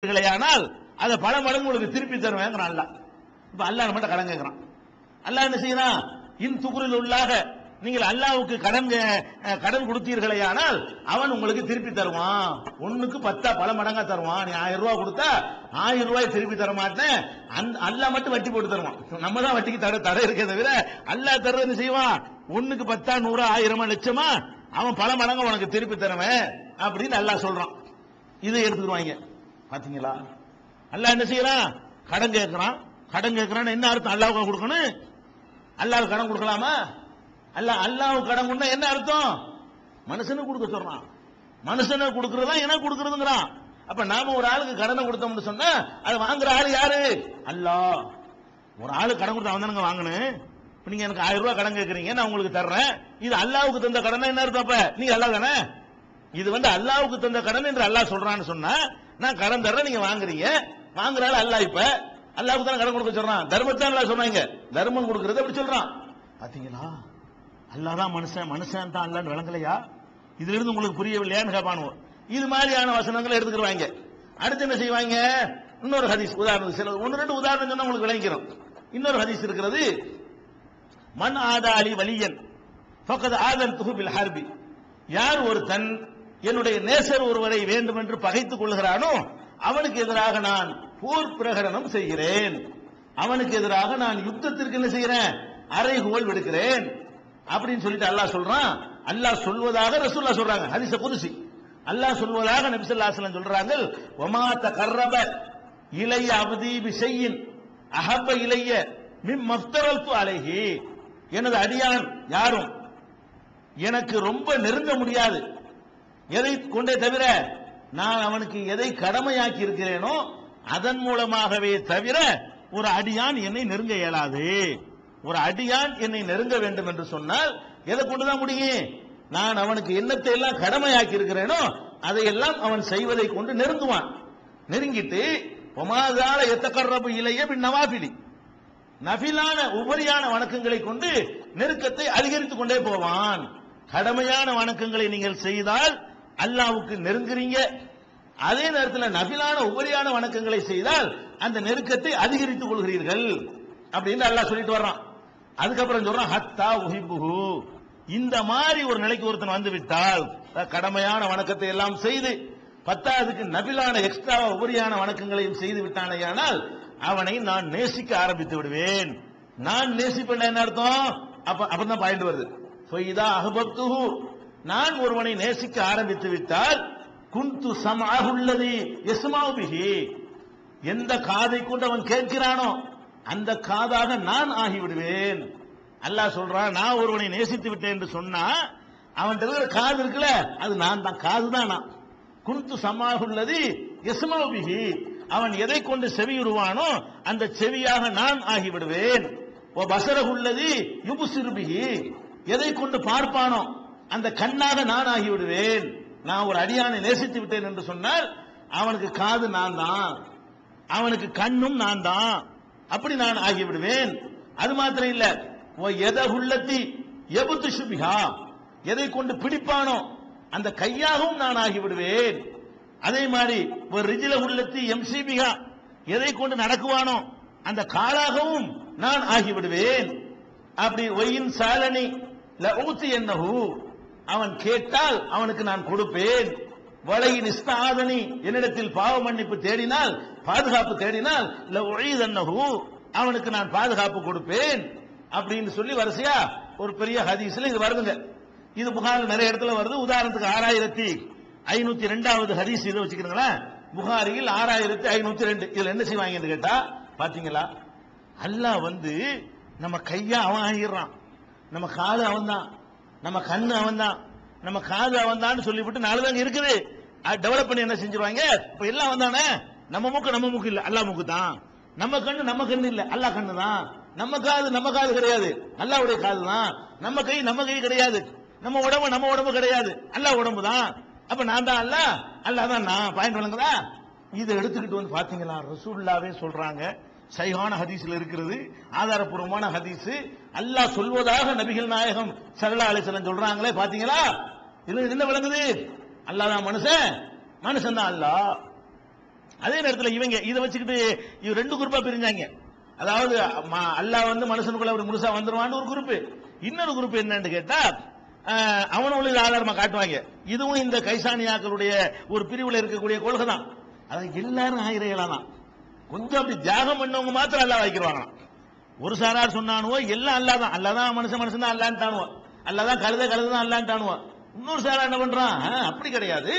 ஆனால் அதை பல மடங்கு உங்களுக்கு திருப்பி தருவேங்கிறான் அல்லாஹ். இப்ப அல்லாஹ் நம்மகிட்ட கடன் கேட்கிறான். அல்லாஹ் என்ன செய்யறான்? இன் துகுரில் உள்ளாக நீங்கள் அல்லாஹ்வுக்கு கடன் கொடுத்தீர்களேயானால் அவன் உங்களுக்கு திருப்பி தருவான். ஒண்ணுக்கு 10 பல மடங்கா தருவான். நீ 1000 ரூபாய் கொடுத்தா 1000 ரூபாய் திருப்பி தர மாட்டேன். அல்லாஹ் மட்டும் வட்டி போட்டு தருவான். நம்ம தான் வட்டிக்கு தடை இருக்கே தவிர அல்லாஹ் தர்றது என்ன செய்வான்? ஒண்ணுக்கு 10 100 1000 லட்சமா அவன் பல மடங்கு உனக்கு திருப்பி தருவேன் அப்படின்னு அல்லாஹ் சொல்றான். இதை எடுத்துக்குவாங்க. பாத்தீங்களா? அல்லாஹ் என்ன செய்யறான்? கடன் கேட்கிறான். கடன் கேட்கிறான் என்ன அர்த்தம்? அல்லாஹ்வுக்கு கொடுக்கணும். அல்லாஹ் கடன் கொடுக்கலாமா? அல்லாஹ்வுக்கு கடன் கொடுத்தா என்ன அர்த்தம்? மனுஷனுக்கு கொடுக்க சொல்றான். மனுஷனுக்கு கொடுக்கறதா எனக்கு கொடுக்கறதுங்கிறான். அப்ப நாம ஒரு ஆளுக்கு கடனை கொடுத்தோம்னு சொன்னா அது வாங்குற ஆளு யாரு? அல்லாஹ். ஒரு ஆளு கடன் கொடுத்தா அவன் தானங்க வாங்கணும். இப்ப நீங்க எனக்கு 1000 ரூபாய் கடன் கேட்கறீங்க, நான் உங்களுக்கு தர்றேன். இது அல்லாஹ்வுக்கு தந்த கடனா என்ன அர்த்தம்? அப்ப நீங்க அல்லாஹ் தானே. இது அல்லாஹ்வுக்கு தந்த கடன் என்று அல்லாஹ் சொல்றான்னு சொன்னா நான் கடன் தர்றேன், நீங்க வாங்குறீங்க. வாங்குறாள் அல்லாஹ். இப்ப அல்லாஹ்வுக்கு தான் கடன் கொடுக்க சொல்றான். தர்மத்தான் அல்லாஹ் சொன்னாங்க. தர்மம் கொடுக்கறது அப்படி சொல்றான். பாத்தீங்களா? அல்லாஹ் தான் மனுஷன், மனுஷன் தான் அல்லாஹ்னு விளங்கலையா? இதுல இருந்து உங்களுக்கு புரியவில்லையான்னு கேட்பானு. இது மாதிரியான வசனங்களை எடுத்துக்கிடுவாங்க. அடுத்து என்ன செய்வாங்க? இன்னொரு ஹதீஸ் உதாரணம், சில 1 2 உதாரணம் சொன்னா உங்களுக்கு விளங்கிக்கிறோம். இன்னொரு ஹதீஸ் இருக்கிறது. மன் ஆதா அலி வலியன் ஃபக்கத் ஆதன்துஹு பில் ஹர்பி. யார் ஒருத்தன் என்னுடைய நேசர் ஒருவரை வேண்டும் என்று பகைத்துக் கொள்கிறானோ அவனுக்கு எதிராக நான் போர் பிரகடனம் செய்கிறேன். அவனுக்கு எதிராக நான் யுத்தத்திற்கு என்ன செய்கிறேன்? அறைகோல் விடுக்கிறேன் அப்படின்னு சொல்லிட்டு அல்லாஹ் சொல்றான். அல்லாஹ் சொல்வதாக ரசூலுல்லாஹ் சொல்றாங்க. ஹதீஸ் குதுசி. அல்லாஹ் சொல்வதாக நபி ஸல்லல்லாஹு அலைஹி வஸல்லம் சொல்றாங்க. வமா தகர்ரப இலைய அப்தி பிஷையின் அஹப்ப இலைய மிம் மஃப்தரல்து அலைஹி. எனது அடியான் யாரும் எனக்கு ரொம்ப நெருங்க முடியாது எதை கொண்டே தவிர நான் அவனுக்கு எதை கடமையாக்கி இருக்கிறேனோ அதன் மூலமாகவே தவிர ஒரு அடியான் என்னை நெருங்க இயலாது. ஒரு அடியான் என்னை நெருங்க வேண்டும் என்று சொன்னால் எதை கொண்டுதான் முடியும்? நான் அவனுக்கு என்னத்தை எல்லாம் கடமையாக்கி இருக்கிறேனோ அதையெல்லாம் அவன் செய்வதை கொண்டு நெருங்குவான். நெருங்கிட்டு ஒமாதால எத்தக்கர்ரபு இலைய பின் நவாபிலி, நபிலான உபரியான வணக்கங்களை கொண்டு நெருக்கத்தை அதிகரித்துக் கொண்டே போவான். கடமையான வணக்கங்களை நீங்கள் செய்தால் அல்லாஹ்வுக்கு நெருங்குறீங்க. அதே நேரத்தில் நபிலான உபரியான வணக்கங்களை செய்தால் அந்த நெருக்கத்தை அதிகரித்துக் கொள்கிறீர்கள் அப்படின்னு அல்லாஹ் சொல்லிட்டு வர்றான். அதுக்கப்புறம் சொல்றான் ஹத்தா உஹிப்புஹு. இந்த மாதிரி ஒரு நிலைக்கு ஒருத்தன் வந்து விட்டால் கடமையான வணக்கத்தை எல்லாம் செய்து 10க்கு நபிலான எக்ஸ்ட்ரா உபரியான வணக்கங்களையும் செய்து விட்டானேயானால் அவனை நான் நேசிக்க ஆரம்பித்து விடுவேன். நான் நேசிப்பேன் என்ன அர்த்தம்? அப்பதான் பாயிண்ட் வருது. ஃபைதா அஹ்பப்துஹு. நான் ஒருவனை நேசிக்க ஆரம்பித்து விட்டால் குந்து சமஅஹுல்லதி யஸ்மஉ பிஹி. எந்த காதை கொண்டு அவன் கேட்கிறானோ அந்த காதாக நான் ஆகிவிடுவேன். அல்லாஹ் சொல்றான், நான் ஒருவனை நேசித்து விட்டேன் என்று சொன்னா அவன்கிட்ட இருக்கிற காது இருக்குல்ல, அது நான் தான், காது தான் நான். குந்து சமஅஹுல்லதி யஸ்மஉ பிஹி. அவன் எதை கொண்டு செவியுறுவானோ அந்த செவியாக நான் ஆகிவிடுவேன். ஓ பஸரஹுல்லதி யுப்சிரு பிஹி. எதை கொண்டு பார்ப்பானோ அந்த கண்ணாக நான் ஆகிவிடுவேன். நான் ஒரு அடியானை நேசித்து விட்டேன் என்று சொன்னால் அவனுக்கு காது நான் தான், அவனுக்கு கண்ணும் நான் தான், அப்படி நான் ஆகிவிடுவேன். அது மாத்திரம் இல்ல, ஓ எதகுல்லத்தி எபுத்து பிஹா. எதை கொண்டு பிடிப்பானோ அந்த கையாகவும் நான் ஆகிவிடுவேன். அதே மாதிரி ஒரு ரிஜில உள்ளத்தி எம்சிபிகா. எதை கொண்டு நடக்குவானோ அந்த காலாகவும் நான் ஆகிவிடுவேன். அப்படி ஒயின் சாலனி லஊத்தி என்னஹு. அவன் கேட்டால் அவனுக்கு நான் கொடுப்பேன். வலையின் இஸ்தாதனி. என்னிடத்தில் பாவ மன்னிப்பு தேடினால், பாதுகாப்பு தேடினால் லஉஈதன்னஹு. அவனுக்கு நான் பாதுகாப்பு கொடுப்பேன் அப்படின்னு சொல்லி வரிசையா ஒரு பெரிய ஹதீஸ்ல இது வருதுங்க. இது புகாரில் நிறைய இடத்துல வருது. உதாரணத்துக்கு 6502வது ஹதீஸ் இதை வச்சுக்கிறீங்களா? புகாரியில் 6502. இதுல என்ன செய்வாங்கன்னு கேட்டா பாத்தீங்களா, அல்லாஹ் நம்ம கையா அவன் ஆகிடுறான், நம்ம காது அவன் தான், நம்ம கண்ணு அவன் தான், நம்ம காது அவன் தான் சொல்லிவிட்டு நாலுதாங்க இருக்குது. டெவலப் பண்ணி என்ன செஞ்சிருவாங்க? இப்ப எல்லாம் வந்தானே, நம்ம மூக்கு இல்ல, அல்லாஹ் மூக்கு தான். நம்ம கண்ணு இல்ல, அல்லாஹ் கண்ணு தான். நம்ம காது கிடையாது, அல்லாஹ்வுடைய காது தான். நம்ம கை கிடையாது, நம்ம உடம்பு கிடையாது, அல்லாஹ் உடம்பு தான். அப்ப நான் தான் அல்லாஹ் தான் நான். பாயிண்ட் விளங்குதா? இதை எடுத்துக்கிட்டு பாத்தீங்களா, ரசூலுல்லாஹ்வே சொல்றாங்க. சஹீஹான ஹதீஸ்ல இருக்கிறது, ஆதாரப்பூர்வமான ஹதீஸ். அல்லாஹ் சொல்வதாக நபிகள் நாயகம் ஸல்லல்லாஹு அலைஹி வஸல்லம் சொல்றாங்களே, பாத்தீங்களா? இதுல என்ன விளங்குது? அல்லாஹ் தான் மனுஷன் தான் அல்லாஹ். அதே நேரத்தில் இவங்க இதை வச்சுக்கிட்டு இவங்க ரெண்டு குரூப்பா பிரிஞ்சாங்க. அதாவது அல்லாஹ் வந்து மனுஷனுக்குள்ள ஒரு முழுசா வந்துருவான்னு ஒரு குரூப், இன்னொரு குரூப் என்னன்னு கேட்டா அவனுள்ள ஆதாரமா காட்டுவாங்க. இதுவும் இந்த கைசானியாக்களுடைய ஒரு பிரிவுல இருக்கக்கூடிய கொள்கை தான். அதாவது எல்லாரும் ஆயிரம் தான், கொஞ்சம் அப்படி தியாகம் பண்ணவங்க மாத்திரம் அல்லாஹ் வைக்கிறாங்க. ஒரு சாரார் சொன்னானுவோ எல்லாம் அல்லாதான், அல்லாதான் மனுஷன் தான் அல்லான்ட்டானுவோ, அல்லாதான் கழுதான் அல்லான்ட்டானுவோ. இன்னொரு சாரா என்ன பண்றான், அப்படி கிடையாது,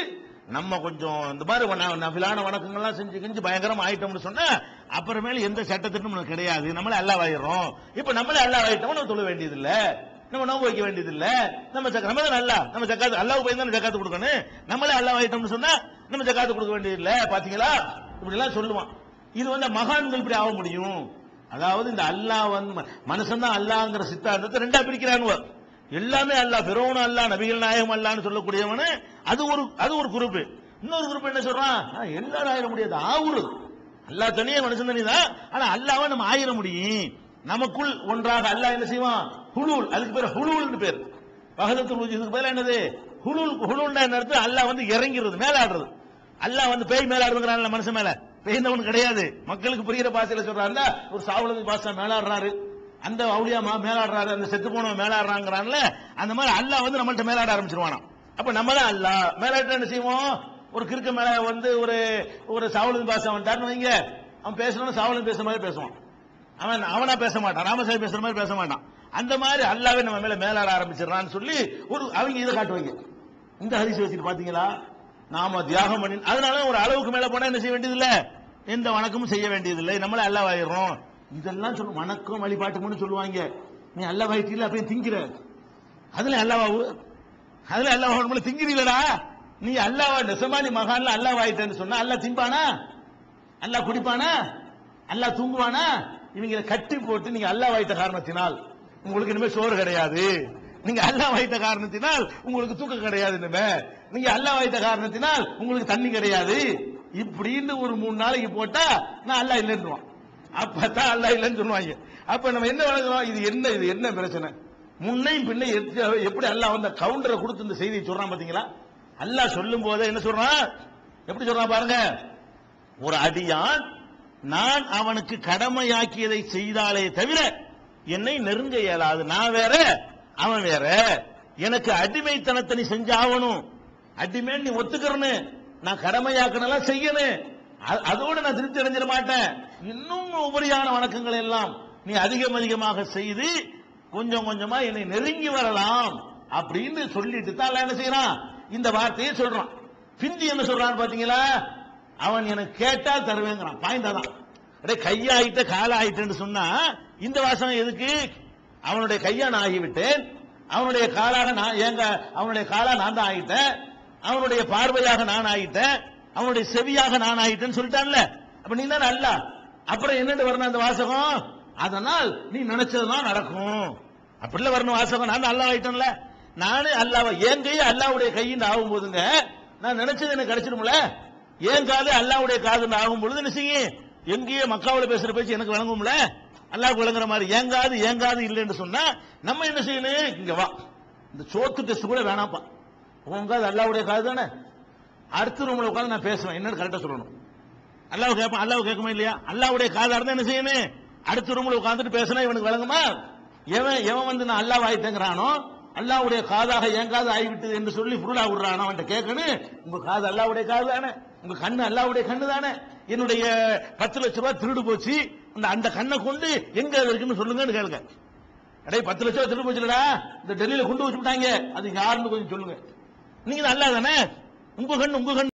நம்ம கொஞ்சம் இந்த மாதிரி நஃபிலான வணக்கங்கள்லாம் செஞ்சு பயங்கரமா ஆயிட்டோம்னு சொன்னா அப்புறமேல எந்த சட்டத்திட்டும் நமக்கு கிடையாது, நம்மளே அல்லாஹ் ஆயிடுறோம். இப்ப நம்மளே அல்லாஹ் ஆயிட்டோம், நம்ம தொழ வேண்டியது இல்ல, நம்ம நோன்பு வைக்க வேண்டியது இல்ல, நம்ம தான் அல்லா, நம்ம ஜக்காத்து அல்லாஹ் போய் தான் ஜக்காத்து கொடுக்கணும், நம்மளே அல்லாஹ் ஆயிட்டோம்னு சொன்னா நம்ம ஜக்காத்து கொடுக்க வேண்டியது இல்ல. பாத்தீங்களா, இப்படி எல்லாம் சொல்லுவான். இது வந்து மகான்கள் இப்படி ஆக முடியும். அதாவது இந்த அல்லாஹ் வந்து மனுஷன் தான் அல்லாஹ்ங்கிற சித்தாந்தத்தை ரெண்டா பிரிக்கிறானுவ. எல்லாமே அல்லாஹ், பிறவுன அல்லாஹ், நபிகள் நாயகம் அல்லாஹ்னு சொல்லக்கூடியவனு அது ஒரு குரூப். இன்னொரு குரூப் என்ன சொல்றான், எல்லாரும் ஆயிட முடியாது, ஆவுரு அல்லாஹ் தனியே மனுஷன் தனி தான், ஆனா அல்லாஹ்வை நம்ம ஆயிட முடியும். நமக்குள் ஒன்றாக அல்லாஹ் என்ன செய்வான், ஹுலூல், அதுக்கு பேர் ஹுலூல்னு பேர். வஹதத்துல் வஜூத், இதுக்கு பேர் என்னது, ஹுலூல்னா என்ன அர்த்தம், அல்லாஹ் வந்து இறங்கிறது, மேலாடுறது. அல்லாஹ் வந்து பேய் மேலாடுங்கிறான்ல மனுஷன் மேல, பேய்ந்தவன் கிடையாது. மக்களுக்கு புரிகிற பாஷையில சொல்றாருல, ஒரு சாவுலது பாஷா மேலாடுறாரு, அந்த அவுலியா மேலாடுறாரு, அந்த செத்து போனவன் மேலாடுறாங்கிறான்ல, அந்த மாதிரி அல்லாஹ் வந்து நம்மள்ட்ட மேலாட ஆரம்பிச்சிருவானா. அப்ப நம்ம தான் அல்லாஹ் மேலாட்ட என்ன செய்வோம், ஒரு கிறுக்க மேல வந்து ஒரு சாவுலது பாஷா வந்துட்டாருன்னு வைங்க, அவன் பேசணும் சாவுலது பேசுற மாதிரி பேசுவான், அவனா பேச மாட்டான், ராமசாமி பேசுற மாதிரி பேச மாட்டான். அந்த மாதிரி அல்லாஹ்வே நம்ம மேல மேலாட ஆரம்பிச்சிடறான்னு சொல்லி அவங்க இதை காட்டுவாங்க. இந்த ஹதீஸ் வச்சுட்டு பாத்தீங்களா, நாம தியாகம் பண்ணி, அதனால ஒரு அளவுக்கு மேல போனா என்ன செய்ய வேண்டியது இல்ல, எந்த வணக்கமும் செய்ய வேண்டியது இல்லை, நம்மள அல்லாஹ் ஆயிடுறோம். இதெல்லாம் சொல்லும் வணக்கம் வழிபாட்டுக்கு சொல்லுவாங்க. நீ அல்லாஹ் ஆயிட்டீல, அப்படியே திங்கிற, அதுல அல்லாஹ் திங்கிறீங்களா, நீ அல்லாஹ் நெசமா நீ மகான்ல அல்லாஹ் ஆயிட்டேன்னு சொன்னா அல்லாஹ் திம்பானா, அல்லாஹ் குடிப்பானா, அல்லாஹ் தூங்குவானா? இவங்களை கட்டி போட்டு நீங்க அல்லாஹ் ஆயிட்ட காரணத்தினால் உங்களுக்கு இனிமே சோறு கிடையாது, நீங்க அல்லாஹ் வைத்த காரணத்தினால் உங்களுக்கு தூக்கம் கிடையாது, நீங்க அல்லாஹ் வைத்த காரணத்தினால் உங்களுக்கு தண்ணி கிடையாது, இப்படின்னு ஒரு 3 நாளைக்கு போட்டா நான் அல்லாஹ் இல்லைன்னு, அப்பதான் அல்லாஹ் இல்லைன்னு சொல்லுவாங்க. அப்ப நம்ம என்ன வழங்குறோம், இது என்ன பிரச்சனை, முன்னையும் பின்னை எப்படி அல்லாஹ் வந்து கவுண்டரை கொடுத்து இந்த செய்தியை சொல்றான் பாத்தீங்களா. அல்லாஹ் சொல்லும் போதே என்ன சொல்றான், எப்படி சொல்றான் பாருங்க, ஒரு அடியான் நான் அவனுக்கு கடமையாக்கியதை செய்தாலே தவிர என்னை நெருங்க இயலாது, நான் வேற அவன் வேற, எனக்கு அடிமைத்தனத்தை நீ செஞ்சாகணும், அடிமை நீ ஒத்துக்கிறன்னு, நான் கடமையாக்கணும் செய்யணும், அதோட நான் திருப்தி அடைஞ்சிட மாட்டேன், இன்னும் உபரியான வணக்கங்கள் எல்லாம் நீ அதிகமாக செய்து கொஞ்சம் கொஞ்சமா என்னை நெருங்கி வரலாம் அப்படின்னு சொல்லிட்டு தான் என்ன செய்யறான், இந்த வார்த்தையை சொல்றான். பிந்தி என்ன சொல்றான் பாத்தீங்களா, அவன் எனக்கு கேட்டால் தருவேங்கிறான். பாய்ந்தான் கையாயிட்ட கால ஆயிட்டேன்னு சொன்னா இந்த வாசகம் எதுக்கு, அவனுடைய கையா நான் ஆகிவிட்டேன், அவனுடைய காலாக அவனுடைய காலா நான் தான் ஆகிட்டேன், அவனுடைய பார்வையாக நான் ஆகிட்டேன், அவனுடைய செவியாக நான் ஆகிட்டேன்னு சொல்லிட்டான்ல. அப்ப நீ தான் அல்லாஹ், அப்புறம் என்னன்னு வரணும் அந்த வாசகம், அதனால் நீ நினைச்சதுதான் நடக்கும், அப்படில வரணும் வாசகம். நான் அல்லாஹ் ஆயிட்டேன்ல, நானே அல்லாஹ், என் கை அல்லாஹ்வுடைய கையின்னு ஆகும் போதுங்க நான் நினைச்சது எனக்கு கிடைச்சிடும்ல, என் காது அல்லாஹ்வுடைய காதுன்னு ஆகும் பொழுது என்ன செய்யும், எங்கேயே மக்காவில் பேசுற பேச்சு எனக்கு வழங்கும்ல, அல்லாஹ்வுக்கு வழங்குற மாதிரி என் காது இல்லைன்னு சொன்னா நம்ம என்ன செய்யணும், இங்க வா, இந்த சோத்து டெஸ்ட் கூட வேணாப்பா, உன் காது அல்லாஹ்வுடைய காது தானே, அடுத்த ரூம்ல உட்காந்து நான் பேசுவேன் என்னன்னு கரெக்டா சொல்லணும். அல்லாஹ் கேட்பான், அல்லாஹ் கேட்குமா இல்லையா, அல்லாஹ்வுடைய காதா இருந்தா என்ன செய்யணும், அடுத்த ரூம்ல உட்காந்துட்டு பேசினா இவனுக்கு வழங்குமா, எவன் வந்து நான் அல்லாஹ் ஆயிட்டேங்கிறானோ, அல்லாஹ்வுடைய காதாக என் காது ஆகிவிட்டது என்று சொல்லி புருளா விடுறானோ அவன்கிட்ட கேட்கணும், உங்க காது அல்லாஹ்வுடைய காது தானே, உங்க கண்ணு அல்லாஹ்வுடைய கண்ணு தானே, என்னுடைய 10 லட்சம் ரூபாய் திருடு போச்சு, அந்த கண்ணை கொண்டு எங்க இருக்குன்னு சொல்லுங்கன்னு கேளுங்க. அடே 10 லட்சம் திருடு போச்சுடா, இந்த டெல்லியில கொண்டு வச்சு விட்டாங்க, அது யாருன்னு கொஞ்சம் சொல்லுங்க, நீங்க அல்லாஹ் தானே, உங்க கண்ணு